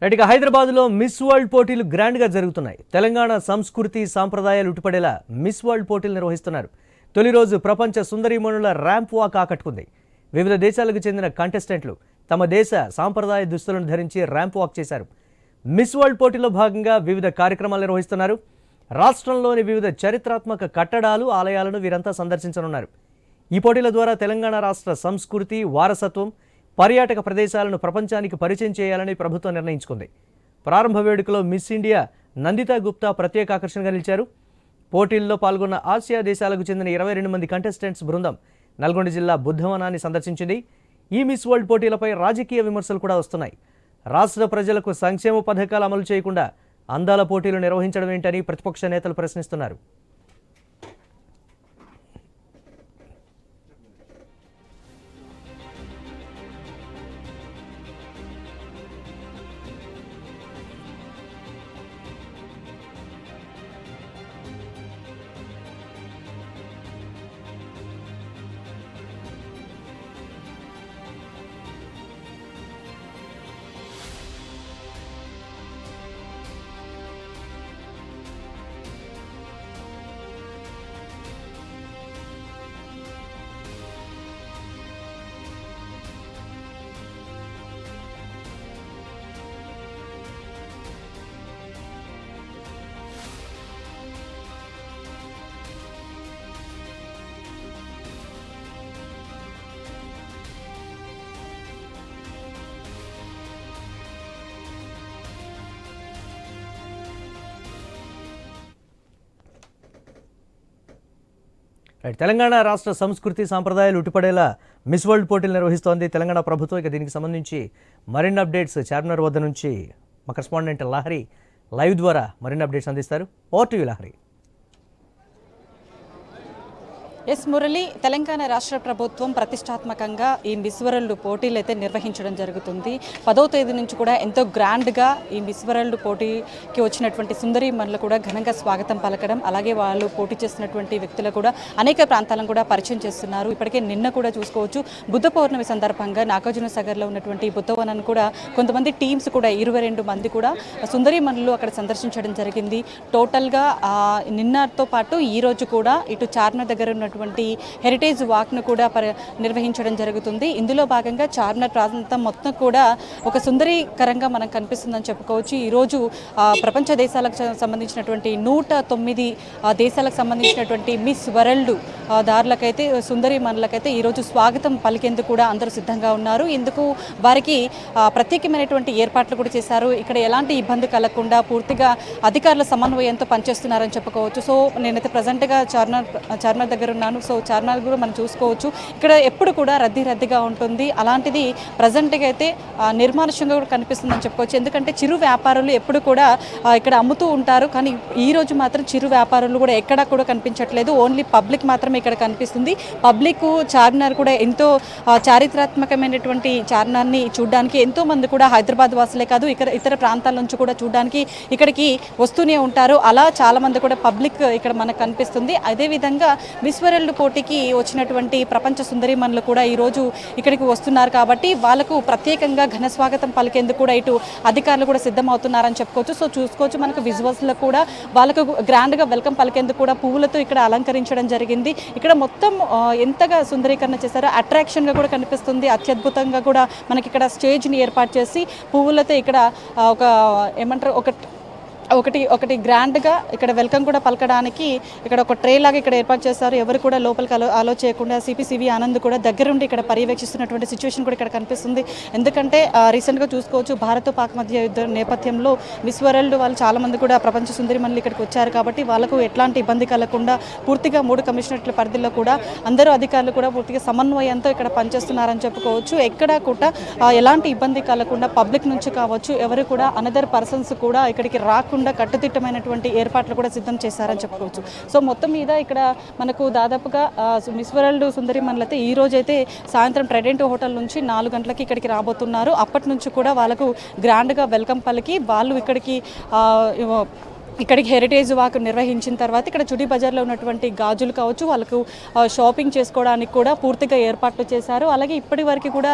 రైట్గా హైదరాబాద్లో miss world పోటీలు గ్రాండ్గా జరుగుతున్నాయి. తెలంగాణ సంస్కృతి సాంప్రదాయాలు ఉట్టుపడేలా మిస్ వరల్డ్ పోటీలు నిర్వహిస్తున్నారు. తొలి రోజు ప్రపంచ సుందరీమణుల ర్యాంప్ వాక్ ఆకట్టుకుంది. వివిధ దేశాలకు చెందిన కంటెస్టెంట్లు తమ దేశ సాంప్రదాయ దుస్తులను ధరించి ర్యాంప్ వాక్ చేశారు. మిస్ వరల్డ్ పోటీలో భాగంగా వివిధ కార్యక్రమాలు నిర్వహిస్తున్నారు. రాష్ట్రంలోని వివిధ చరిత్రాత్మక కట్టడాలు, ఆలయాలను వీరంతా సందర్శించనున్నారు. ఈ పోటీల ద్వారా తెలంగాణ రాష్ట్ర సంస్కృతి, వారసత్వం, పర్యాటక ప్రదేశాలను ప్రపంచానికి పరిచయం చేయాలని ప్రభుత్వం నిర్ణయించుకుంది. ప్రారంభ వేడుకలో మిస్ ఇండియా నందితా గుప్తా ప్రత్యేక ఆకర్షణగా నిలిచారు. పోటీల్లో పాల్గొన్న ఆసియా దేశాలకు చెందిన 22 మంది కంటెస్టెంట్స్ బృందం నల్గొండ జిల్లా బుద్ధవనాన్ని సందర్శించింది. ఈ మిస్ వరల్డ్ పోటీలపై రాజకీయ విమర్శలు కూడా వస్తున్నాయి. రాష్ట్ర ప్రజలకు సంక్షేమ పథకాలు అమలు చేయకుండా అందాల పోటీలు నిర్వహించడం ఏంటని ప్రతిపక్ష నేతలు ప్రశ్నిస్తున్నారు. తెలంగాణ రాష్ట్ర సంస్కృతి సాంప్రదాయాలు ఉట్టిపడేలా మిస్ వరల్డ్ పోటీలు నిర్వహిస్తోంది తెలంగాణ ప్రభుత్వం. ఇక దీనికి సంబంధించి మరిన్ని అప్డేట్స్ చార్మినార్ వద్ద నుంచి మా కరెస్పాండెంట్ లహరి లైవ్ ద్వారా మరిన్ని అప్డేట్స్ అందిస్తారు. Over to you Lahari. S Murali, Telangana రాష్ట్ర ప్రభుత్వం ప్రతిష్టాత్మకంగా ఈ మిస్ వరల్డ్ పోటీలు అయితే నిర్వహించడం జరుగుతుంది. 10వ తేదీ నుంచి కూడా ఎంతో గ్రాండ్గా ఈ మిస్ వరల్డ్ పోటీకి వచ్చినటువంటి సుందరీమణులు కూడా ఘనంగా స్వాగతం పలకడం, అలాగే వాళ్ళు పోటీ చేస్తున్నటువంటి వ్యక్తులు కూడా అనేక ప్రాంతాలను కూడా పరిచయం చేస్తున్నారు. ఇప్పటికే నిన్న కూడా చూసుకోవచ్చు, బుద్ధ పౌర్ణమి సందర్భంగా నాగార్జున సాగర్లో ఉన్నటువంటి బుద్ధవనాన్ని కూడా కొంతమంది టీమ్స్ కూడా 22 మంది కూడా సుందరీమణులు అక్కడ సందర్శించడం జరిగింది. టోటల్గా నిన్నతో పాటు ఈరోజు కూడా ఇటు చార్మినార్ దగ్గర ఉన్నటువంటి హెరిటేజ్ వాక్ను కూడా నిర్వహించడం జరుగుతుంది. ఇందులో భాగంగా చార్మినార్ ప్రాంతం మొత్తం కూడా ఒక సుందరీకరంగా మనకు కనిపిస్తుందని చెప్పుకోవచ్చు. ఈరోజు ప్రపంచ దేశాలకు సంబంధించినటువంటి 109 దేశాలకు సంబంధించినటువంటి మిస్ వరల్డ్ దారులకైతే, సుందరీమణులకైతే ఈరోజు స్వాగతం పలికేందుకు కూడా అందరూ సిద్ధంగా ఉన్నారు. ఇందుకు వారికి ప్రత్యేకమైనటువంటి ఏర్పాట్లు కూడా చేశారు. ఇక్కడ ఎలాంటి ఇబ్బంది కలగకుండా పూర్తిగా అధికారుల సమన్వయంతో పనిచేస్తున్నారని చెప్పుకోవచ్చు. సో నేనైతే ప్రజెంట్గా చార్మినార్ దగ్గర ఉన్నాను. సో చార్మినార్ కూడా మనం చూసుకోవచ్చు, ఇక్కడ ఎప్పుడు కూడా రద్దీగా ఉంటుంది. అలాంటిది ప్రజెంట్గా అయితే నిర్మానుష్యంగా కూడా కనిపిస్తుందని చెప్పుకోవచ్చు. ఎందుకంటే చిరు వ్యాపారులు ఎప్పుడు కూడా ఇక్కడ అమ్ముతూ ఉంటారు, కానీ ఈ రోజు మాత్రం చిరు వ్యాపారులు కూడా ఎక్కడా కూడా కనిపించట్లేదు. ఓన్లీ పబ్లిక్ మాత్రమే ఇక్కడ కనిపిస్తుంది. పబ్లిక్ చార్మినార్ కూడా ఎంతో చారిత్రాత్మకమైనటువంటి చార్మినార్ని చూడడానికి ఎంతో మంది కూడా హైదరాబాద్ వాసులే కాదు, ఇతర ప్రాంతాల నుంచి కూడా చూడడానికి ఇక్కడికి వస్తూనే ఉంటారు. అలా చాలా మంది కూడా పబ్లిక్ ఇక్కడ మనకు కనిపిస్తుంది. అదేవిధంగా మిస్ వరల్డ్ పోటీకి వచ్చినటువంటి ప్రపంచ సుందరీమణులు కూడా ఈరోజు ఇక్కడికి వస్తున్నారు కాబట్టి వాళ్ళకు ప్రత్యేకంగా ఘన స్వాగతం పలికేందుకు కూడా ఇటు అధికారులు కూడా సిద్ధమవుతున్నారని చెప్పుకోవచ్చు. సో చూసుకోవచ్చు, మనకు విజువల్స్లో కూడా వాళ్ళకు గ్రాండ్గా వెల్కమ్ పలికేందుకు కూడా పువ్వులతో ఇక్కడ అలంకరించడం జరిగింది. ఇక్కడ మొత్తం ఎంతగా సుందరీకరణ చేశారో అట్రాక్షన్గా కూడా కనిపిస్తుంది. అత్యద్భుతంగా కూడా మనకి ఇక్కడ స్టేజ్ని ఏర్పాటు చేసి పువ్వులతో ఇక్కడ ఒక ఏమంటారు ఒకటి గ్రాండ్గా ఇక్కడ వెల్కమ్ కూడా పలకడానికి ఇక్కడ ఒక ట్రే లాగా ఇక్కడ ఏర్పాటు చేస్తారు. ఎవరు కూడా లోపలికి అలో చేయకుండా సిపి ఆనంద్ కూడా దగ్గరుండి ఇక్కడ పర్యవేక్షిస్తున్నటువంటి సిచ్యువేషన్ కూడా ఇక్కడ కనిపిస్తుంది. ఎందుకంటే రీసెంట్గా చూసుకోవచ్చు, భారత్ పాక్ మధ్య యుద్ధ నేపథ్యంలో మిస్ వరల్డ్ వాళ్ళు చాలామంది కూడా ప్రపంచ సుందరీమణులు ఇక్కడికి వచ్చారు కాబట్టి వాళ్ళకు ఎట్లాంటి ఇబ్బంది కలగకుండా పూర్తిగా 3 కమిషనరేట్ల పరిధిలో కూడా అందరూ అధికారులు కూడా పూర్తిగా సమన్వయంతో ఇక్కడ పనిచేస్తున్నారని చెప్పుకోవచ్చు. ఎక్కడా కూడా ఎలాంటి ఇబ్బంది కలగకుండా పబ్లిక్ నుంచి కావచ్చు, ఎవరు కూడా అనదర్ పర్సన్స్ కూడా ఇక్కడికి రాకుండా కట్టుదిట్టమైనటువంటి ఏర్పాట్లు కూడా సిద్ధం చేశారని చెప్పుకోవచ్చు. సో మొత్తం మీద ఇక్కడ మనకు దాదాపుగా మిస్ వరల్డ్ సుందరీమణులైతే ఈ రోజైతే సాయంత్రం ట్రైడెంట్ హోటల్ నుంచి 4 గంటలకి ఇక్కడికి రాబోతున్నారు. అప్పటి నుంచి కూడా వాళ్ళకు గ్రాండ్గా వెల్కమ్ పలికి వాళ్ళు ఇక్కడికి ఇక్కడికి హెరిటేజ్ వాక్ నిర్వహించిన తర్వాత ఇక్కడ చుడి బజార్లో ఉన్నటువంటి గాజులు కావచ్చు వాళ్ళకు షాపింగ్ చేసుకోవడానికి కూడా పూర్తిగా ఏర్పాట్లు చేశారు. అలాగే ఇప్పటి వరకు కూడా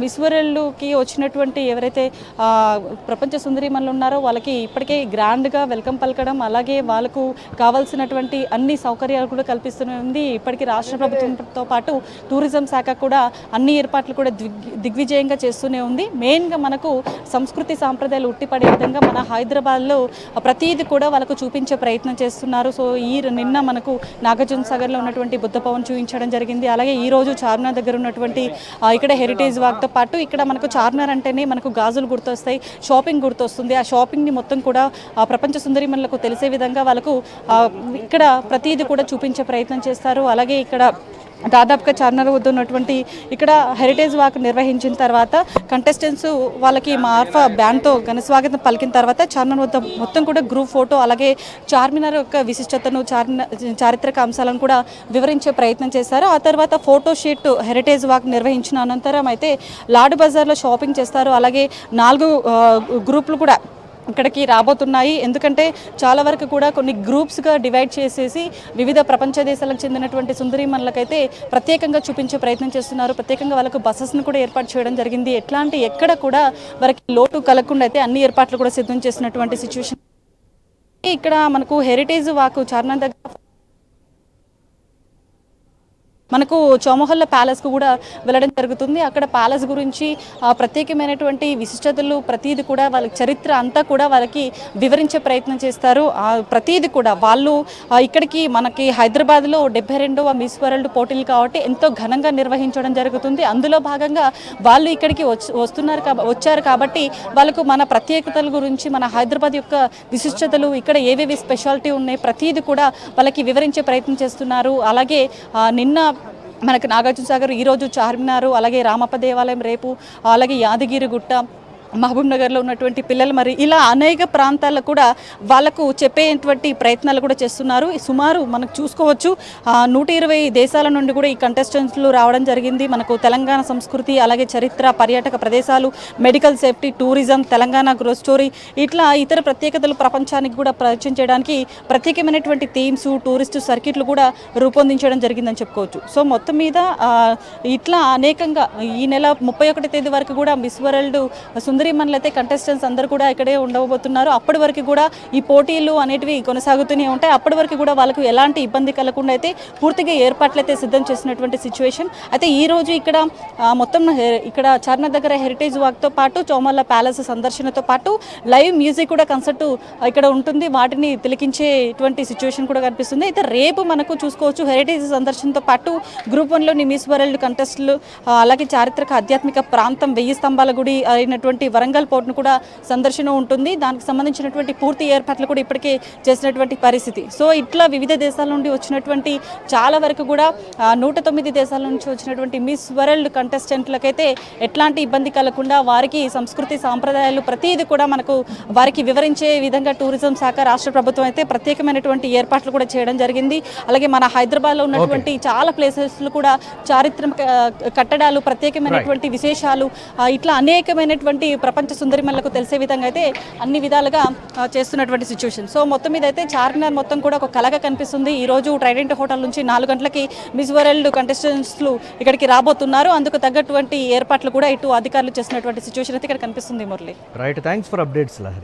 మిస్ వరల్డ్కి వచ్చినటువంటి ఎవరైతే ప్రపంచ సుందరీమణులు ఉన్నారో వాళ్ళకి ఇప్పటికే గ్రాండ్గా వెల్కమ్ పలకడం, అలాగే వాళ్ళకు కావాల్సినటువంటి అన్ని సౌకర్యాలు కూడా కల్పిస్తుంది. ఇప్పటికీ రాష్ట్ర ప్రభుత్వంతో పాటు టూరిజం శాఖ కూడా అన్ని ఏర్పాట్లు కూడా దిగ్విజయంగా చేస్తూనే ఉంది. మెయిన్గా మనకు సంస్కృతి సాంప్రదాయాలు ఉట్టిపడే విధంగా మన హైదరాబాద్లో ప్రతిదీ కూడా వాళ్ళకు చూపించే ప్రయత్నం చేస్తున్నారు. సో నిన్న మనకు నాగార్జున సాగర్లో ఉన్నటువంటి బుద్ధ భవన్ చూపించడం జరిగింది. అలాగే ఈ రోజు చార్మినార్ దగ్గర ఉన్నటువంటి ఇక్కడ హెరిటేజ్ వాక్తో పాటు ఇక్కడ మనకు చార్మినార్ అంటేనే మనకు గాజులు గుర్తొస్తాయి, షాపింగ్ గుర్తొస్తుంది. ఆ షాపింగ్ని మొత్తం కూడా ప్రపంచ సుందరిమణులకు తెలిసే విధంగా వాళ్ళకు ఇక్కడ ప్రతిదీ కూడా చూపించే ప్రయత్నం చేస్తారు. అలాగే ఇక్కడ దాదాపుగా చార్మినార్ వద్ద ఉన్నటువంటి ఇక్కడ హెరిటేజ్ వాక్ నిర్వహించిన తర్వాత కంటెస్టెంట్స్ వాళ్ళకి మార్ఫా బ్యాండ్తో ఘన స్వాగతం పలికిన తర్వాత చార్మినార్ వద్ద మొత్తం కూడా గ్రూప్ ఫోటో, అలాగే చార్మినార్ యొక్క విశిష్టతను, చారిత్రక అంశాలను కూడా వివరించే ప్రయత్నం చేశారు. ఆ తర్వాత ఫోటో షీట్ హెరిటేజ్ వాక్ నిర్వహించిన అనంతరం అయితే లాడ్ బజార్లో షాపింగ్ చేస్తారు. అలాగే 4 గ్రూపులు కూడా ఇక్కడికి రాబోతున్నాయి. ఎందుకంటే చాలా వరకు కూడా కొన్ని గ్రూప్స్గా డివైడ్ చేసేసి వివిధ ప్రపంచ దేశాలకు చెందినటువంటి సుందరీమణులకైతే ప్రత్యేకంగా చూపించే ప్రయత్నం చేస్తున్నారు. ప్రత్యేకంగా వాళ్ళకు బస్సెస్ను కూడా ఏర్పాటు చేయడం జరిగింది. ఎక్కడ కూడా వారికి లోటు కలగకుండా అయితే అన్ని ఏర్పాట్లు కూడా సిద్ధం చేసినటువంటి సిచ్యువేషన్. ఇక్కడ మనకు హెరిటేజ్ వాక్ చార్మినార్ దగ్గర మనకు చౌమహల్లా ప్యాలెస్కు కూడా వెళ్ళడం జరుగుతుంది. అక్కడ ప్యాలెస్ గురించి ప్రత్యేకమైనటువంటి విశిష్టతలు ప్రతీది కూడా వాళ్ళ చరిత్ర అంతా కూడా వాళ్ళకి వివరించే ప్రయత్నం చేస్తారు. ప్రతీది కూడా వాళ్ళు ఇక్కడికి మనకి హైదరాబాద్లో 72వ మిస్ వరల్డ్ పోటీలు కాబట్టి ఎంతో ఘనంగా నిర్వహించడం జరుగుతుంది. అందులో భాగంగా వాళ్ళు ఇక్కడికి వచ్చారు కాబట్టి వాళ్ళకు మన ప్రత్యేకతల గురించి, మన హైదరాబాద్ యొక్క విశిష్టతలు, ఇక్కడ ఏవేవి స్పెషాలిటీ ఉన్నాయి ప్రతీది కూడా వాళ్ళకి వివరించే ప్రయత్నం చేస్తున్నారు. అలాగే నిన్న మనకు నాగార్జున సాగర్, ఈరోజు చార్మినారు, అలాగే రామప్ప దేవాలయం రేపు, అలాగే యాదగిరిగుట్ట, మహబూబ్ నగర్లో ఉన్నటువంటి పిల్లలు మరి ఇలా అనేక ప్రాంతాల్లో కూడా వాళ్ళకు చెప్పేటువంటి ప్రయత్నాలు కూడా చేస్తున్నారు. సుమారు మనకు చూసుకోవచ్చు 120 దేశాల నుండి కూడా ఈ కంటెస్టెంట్స్లు రావడం జరిగింది. మనకు తెలంగాణ సంస్కృతి, అలాగే చరిత్ర, పర్యాటక ప్రదేశాలు, medical safety, tourism, Telangana growth story, ఇట్లా ఇతర ప్రత్యేకతలు ప్రపంచానికి కూడా పరిచయం చేయడానికి ప్రత్యేకమైనటువంటి థీమ్స్, టూరిస్టు సర్కిట్లు కూడా రూపొందించడం జరిగిందని చెప్పుకోవచ్చు. సో మొత్తం మీద ఇట్లా అనేకంగా ఈ నెల 31 తేదీ వరకు కూడా మిస్ వరల్డ్ సుందరీమణులు అయితే కంటెస్టెంట్స్ అందరూ కూడా ఇక్కడే ఉండబోతున్నారు. అప్పటి వరకు కూడా ఈ పోటీలు అనేటివి కొనసాగుతూనే ఉంటాయి. అప్పటి వరకు కూడా వాళ్ళకు ఎలాంటి ఇబ్బంది కలగకుండా అయితే పూర్తిగా ఏర్పాట్లు అయితే సిద్ధం చేసినటువంటి సిచ్యువేషన్. అయితే ఈ రోజు ఇక్కడ మొత్తం ఇక్కడ చార్మినార్ దగ్గర హెరిటేజ్ వాక్తో పాటు చౌమహల్లా ప్యాలెస్ సందర్శనతో పాటు లైవ్ మ్యూజిక్ కూడా కన్సర్ట్ ఇక్కడ ఉంటుంది. వాటిని తిలకించేటువంటి సిచ్యువేషన్ కూడా కనిపిస్తుంది. అయితే రేపు మనకు చూసుకోవచ్చు హెరిటేజ్ సందర్శనతో పాటు గ్రూప్ 1లోని మిస్ వరల్డ్ కంటెస్టులు, అలాగే చారిత్రక ఆధ్యాత్మిక ప్రాంతం 1000 స్తంభాల గుడి అయినటువంటి వరంగల్ పోర్టును కూడా సందర్శన ఉంటుంది. దానికి సంబంధించినటువంటి పూర్తి ఏర్పాట్లు కూడా ఇప్పటికే చేసినటువంటి పరిస్థితి. సో ఇట్లా వివిధ దేశాల నుండి వచ్చినటువంటి చాలా వరకు కూడా 109 దేశాల నుంచి వచ్చినటువంటి మిస్ వరల్డ్ కంటెస్టెంట్లకైతే ఎట్లాంటి ఇబ్బంది కలగకుండా వారికి సంస్కృతి సాంప్రదాయాలు ప్రతిదీ కూడా మనకు వారికి వివరించే విధంగా టూరిజం శాఖ, రాష్ట్ర ప్రభుత్వం అయితే ప్రత్యేకమైనటువంటి ఏర్పాట్లు కూడా చేయడం జరిగింది. అలాగే మన హైదరాబాద్లో ఉన్నటువంటి చాలా ప్లేసెస్లు కూడా చారిత్రక కట్టడాలు, ప్రత్యేకమైనటువంటి విశేషాలు, ఇట్లా అనేకమైనటువంటి ప్రపంచ సుందరిమణులకు తెలిసే విధంగా అయితే అన్ని విధాలుగా చేస్తున్నటువంటి సిచ్యువేషన్. సో మొత్తం మీద అయితే చార్మినార్ మొత్తం కూడా ఒక కళగా కనిపిస్తుంది. ఈరోజు ట్రైడెంట్ హోటల్ నుంచి 4 గంటలకి మిస్ వరల్డ్ కంటెస్టెంట్స్లు ఇక్కడికి రాబోతున్నారు. అందుకు తగ్గటువంటి ఏర్పాట్లు కూడా ఇటు అధికారులు చేసినటువంటి సిచ్యువేషన్ అయితే ఇక్కడ కనిపిస్తుంది. Murali, right, thanks for updates Lahari.